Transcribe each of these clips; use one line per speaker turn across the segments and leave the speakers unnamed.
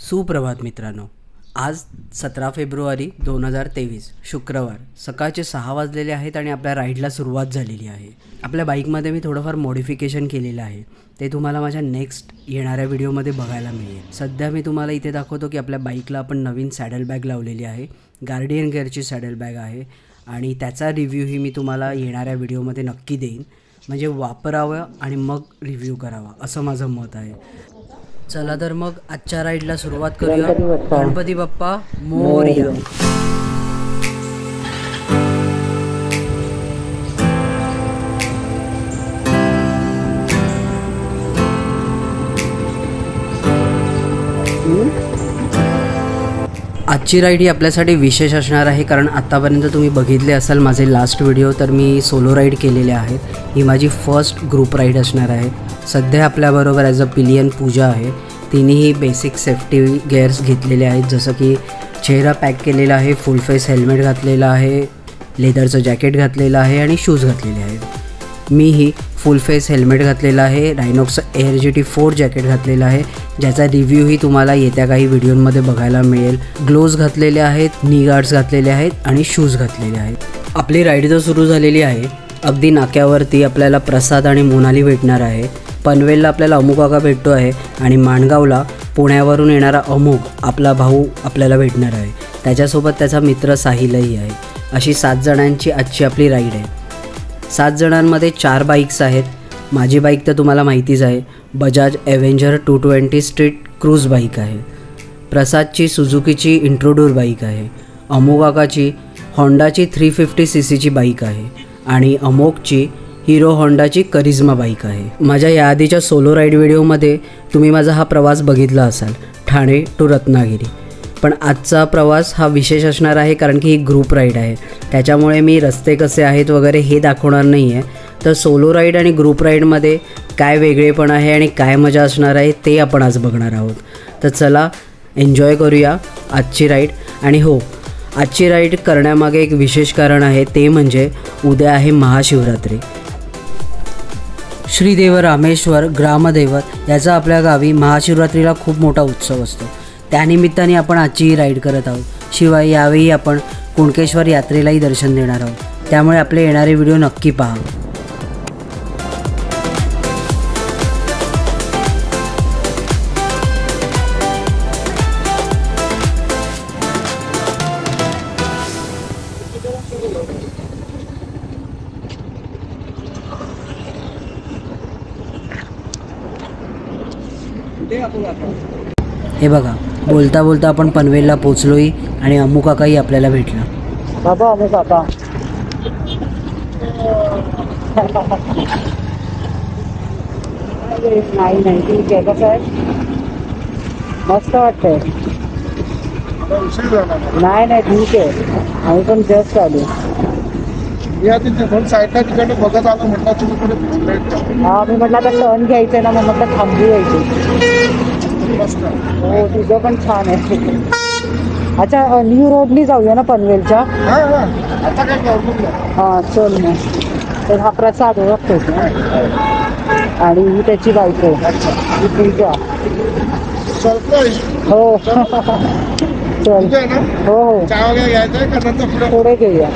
सुप्रभात मित्रांनो, आज 17 फेब्रुवारी 2023 शुक्रवार सकाळचे 6 वाजलेले आहेत आणि आपल्या राईडला सुरुवात झालेली आहे। आपल्या बाईकमध्ये मी थोडंफार मॉडिफिकेशन केलेलं आहे, ते तुम्हाला माझ्या नेक्स्ट येणाऱ्या व्हिडिओमध्ये बघायला मिळेल। सध्या मी तुम्हाला इथे दाखवतो की आपल्या बाईकला आपण नवीन सॅडल बॅग लावलेली आहे, गार्डियन गिअरची सॅडल बॅग आहे आणि त्याचा रिव्ह्यूही मी तुम्हाला येणाऱ्या व्हिडिओमध्ये नक्की देईन। म्हणजे वापरावं आणि मग रिव्ह्यू करावा असं माझं मत आहे। चला तर मग आजच्या राईडला सुरुवात करूया। गणपती बाप्पा मोरया। आजची राईड ही आपल्यासाठी विशेष असणार आहे, कारण आत्तापर्यंत तुम्ही बघितले असाल माझे लास्ट व्हिडिओ, तर मी सोलो राईड केलेले आहेत। ही माझी फर्स्ट ग्रुप राईड असणार आहे। सध्या आपल्याबरोबर ॲज अ पिलियन पूजा आहे। तिनेही बेसिक सेफ्टी गेअर्स घेतलेले आहेत, जसं की चेहरा पॅक केलेला आहे, फुल फेस हेल्मेट घातलेला आहे, लेदरचं जॅकेट घातलेलं आहे आणि शूज घातलेले आहेत। मीही फुल फेस हेल्मेट घातलेला आहे, रायनॉक्सचं एअर GT4 जॅकेट घातलेलं आहे, ज्याचा रिव्ह्यूही तुम्हाला येत्या काही व्हिडिओमध्ये बघायला मिळेल। ग्लोव्ज घातलेले आहेत, नी गार्ड्स घातलेले आहेत आणि शूज घातलेले आहेत। आपली राईड तर सुरू झालेली आहे। अगदी नाक्यावरती आपल्याला प्रसाद आणि मोनाली भेटणार आहे। पनवेलला आपल्याला अमू काका भेटतो आहे आणि माणगावला पुण्यावरून येणारा अमोघ आपला भाऊ आपल्याला भेटणार आहे। त्याच्यासोबत त्याचा मित्र साहिलही आहे। अशी 7 जणांची आजची आपली राईड आहे। 7 जणांमध्ये 4 बाईक्स आहेत। माझी बाईक तर तुम्हाला माहितीच आहे, बजाज ॲव्हेंजर 220 स्ट्रीट क्रूज बाईक आहे। प्रसादची सुझुकीची इंट्रोडूर बाईक आहे। अमू काकाची होंडाची 350 CCची बाईक आहे आणि अमोघची हिरो होंडाची करिश्मा बाईक आहे। माझ्या याआधीच्या सोलो राईड व्हिडिओमध्ये तुम्ही माझा हा प्रवास बघितला असाल, ठाणे टू रत्नागिरी। पण आजचा प्रवास हा विशेष असणार आहे, कारण की ही ग्रुप राईड आहे। त्याच्यामुळे मी रस्ते कसे आहेत वगैरे हे दाखवणार नाही आहे। तर सोलो राईड आणि ग्रुप राईडमध्ये काय वेगळेपण आहे आणि काय मजा असणार आहे ते आपण आज बघणार आहोत। तर चला एन्जॉय करूया आजची राईड। आणि हो, आजची राईड करण्यामागे एक विशेष कारण आहे, ते म्हणजे उद्या आहे महाशिवरात्री। श्रीदेव रामेश्वर ग्रामदैवत याचा आपल्या गावी महाशिवरात्रीला खूप मोठा उत्सव असतो। त्यानिमित्ताने आपण आजची ही राईड करत आहोत। शिवाय यावेळी आपण कुणकेश्वर यात्रेलाही दर्शन देणार आहोत, त्यामुळे आपले येणारे व्हिडिओ नक्की पहा। हे बघा, बोलता बोलता आपण पनवेलला पोचलोय आणि अमू काकाही आपल्याला भेटला।
बाबा अमू काका नाही ठीक आहे, कसं आहे, मस्त वाटतंय। नाही ठीक आहे, आम्ही पण जस्ट आलो।
बघत आलो म्हटलं तुम्ही।
हा, मी म्हटलं आता टर्न घ्यायचंय ना, मग म्हटलं थांबू यायची। हो, तुझं पण छान आहे। अच्छा, न्यू रोडनी जाऊया ना पनवेलच्या?
आता काय करू?
हां चल मग। तर हा प्रसाद ओळखतोच ना, आणि ही त्याची बायको ही पूजा। हो चल, हो
चहा वगैरे घ्यायचंय का नंतर
पुढे घेऊया।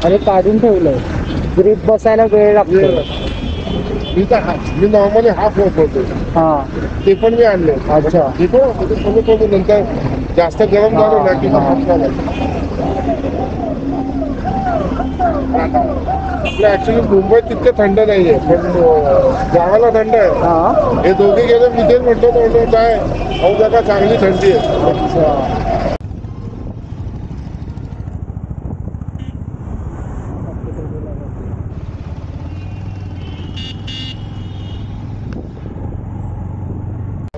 अरे काढून ठेवलंय, ग्रिप बसायला वेळ लागतो।
मी नॉर्मली हाफ होतो।
हां,
ते पण मी आणले।
अच्छा,
कमी नंतर जास्त गरम झालं ना की आपलं ऍक्च्युली मुंबईत तितके थंड नाहीये, पण गावाला थंड आहे।
हां,
हे दोघे गेले, मी तेच म्हणतो काय अहो जगा चांगली थंडी आहे।
अच्छा।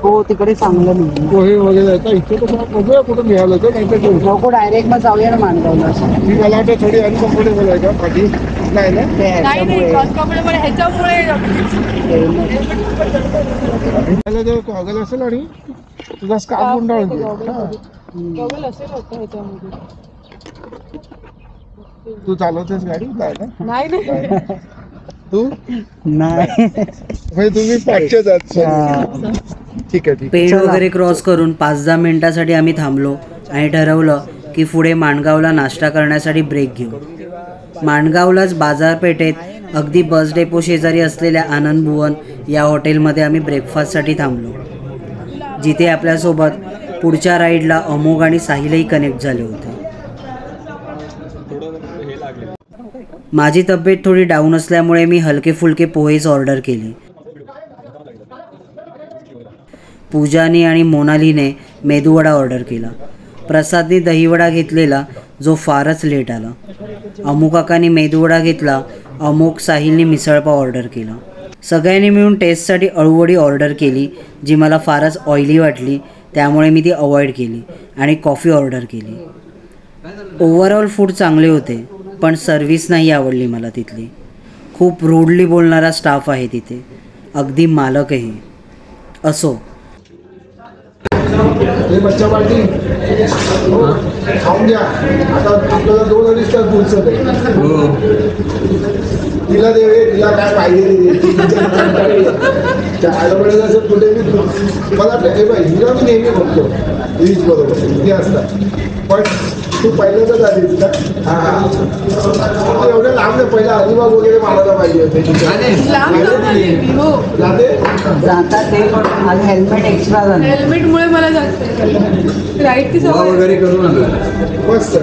हो तिकडे चांगलं नाही.
पोहे वगैरे येतात इथे तर बघूया कुठं मिळालं तर नाही तर घेऊ.
नको डायरेक्ट मग जाऊया ना माणगावला.
मी मला वाटतं थोडी अनकम्फर्टेबल आहे का पाठी नाही ना ह्याच्यामुळे जर गॉगल असेल आणि तुझा स्कार्फ गुंडाळून घे. तू चालवतेस गाडी नाही ना तू
नाही
म्हणजे तुम्ही पाचशेच आहात. ठीक आहे
पेड वगैरे क्रॉस करून 5-10 मिनिटासाठी आम्ही थांबलो आणि ठरवलं की पुढे माणगावला नाश्ता करण्यासाठी ब्रेक घेऊ. माणगावलाच बाजारपेठेत अगदी बस डेपो शेजारी असलेल्या आनंद भुवन या हॉटेलमध्ये आम्ही ब्रेकफास्टसाठी थांबलो, जिथे आपल्यासोबत पुढच्या राईडला अमोघ आणि साहिलही कनेक्ट झाले होते. माझी तब्येत थोडी डाऊन असल्यामुळे मी हलके फुलके पोहेच ऑर्डर केले. पूजानी आणि मोनालीने मेदूवडा ऑर्डर केला. प्रसादने दहीवडा घेतलेला, जो फारच लेट आला. अमू काकांनी मेदूवडा घेतला. अमोक साहिलने मिसळपाव ऑर्डर केला. सगळ्यांनी मिळून टेस्टसाठी अळूवडी ऑर्डर केली, जी मला फारच ऑइली वाटली, त्यामुळे मी ती अवॉइड केली आणि कॉफी ऑर्डर केली. ओव्हरऑल फूड चांगले होते, पण सर्व्हिस नाही आवडली मला तिथली. खूप रूडली बोलणारा स्टाफ आहे तिथे, अगदी मालकही. असो,
बच्चा पार्टी खाऊन घ्या. आता आपल्याला 2-2.5 तास पुढचं तिला दे, तिला काय पाहिजे असं कुठे मला हिला मी नेहमी बघतो रीच बरोबर इथे असतात, पण तू पहिल्यांदाच आलीस का? हां एवढ्या लांब नाही, पहिला अलिबाग वगैरे मारायला पाहिजे होते.
जातात ते आज हेल्मेट एक्स्ट्रा झालं.
हेल्मेटमुळे मला जास्त राईटची सवय
वगैरे करून आलं मस्त.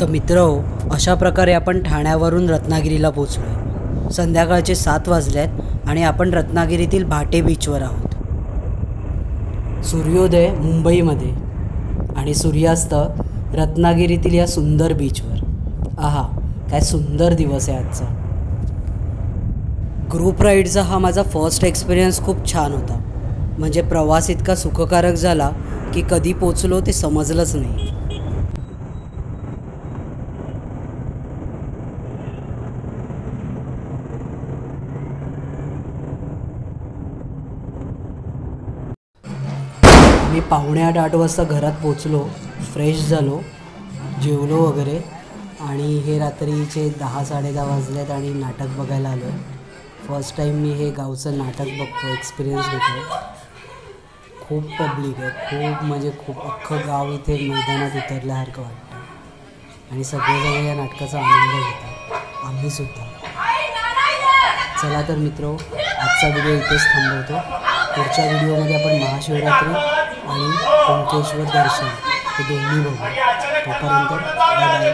तर मित्रहो, अशा प्रकारे आपण ठाण्यावरून रत्नागिरीला पोचलो आहे. संध्याकाळचे 7 वाजले आहेत आणि आपण रत्नागिरीतील भाटे बीचवर आहोत. सूर्योदय मुंबईमध्ये आणि सूर्यास्त रत्नागिरीतील या सुंदर बीचवर. आहा, काय सुंदर दिवस आहे आजचा. ग्रुप राईडचा हा माझा फर्स्ट एक्सपिरियन्स खूप छान होता. म्हणजे प्रवास इतका सुखकारक झाला की कधी पोचलो ते समजलंच नाही. मी 7:45-8 वाजता घरात पोचलो, फ्रेश झालो, जेवलो वगैरे आणि हे रात्रीचे 10-10:30 वाजलेत आणि नाटक बघायला आलो आहे. फर्स्ट टाईम मी हे गावचं नाटक बघतो, एक्सपिरियन्स घेतो. खूप पब्लिक आहे, खूप म्हणजे खूप. अख्खं गाव इथे मैदानात उतरल्यासारखं वाटतं आणि सगळेजण या नाटकाचा आनंद घेतात, आम्हीसुद्धा. चला तर मित्रो, आजचा व्हिडिओ इथेच थांबवतो. पुढच्या व्हिडिओमध्ये आपण महाशिवरात्री आणि कुणकेश्वर दर्शन हे दोन्ही बघू. तोपर्यंत बाय बाय.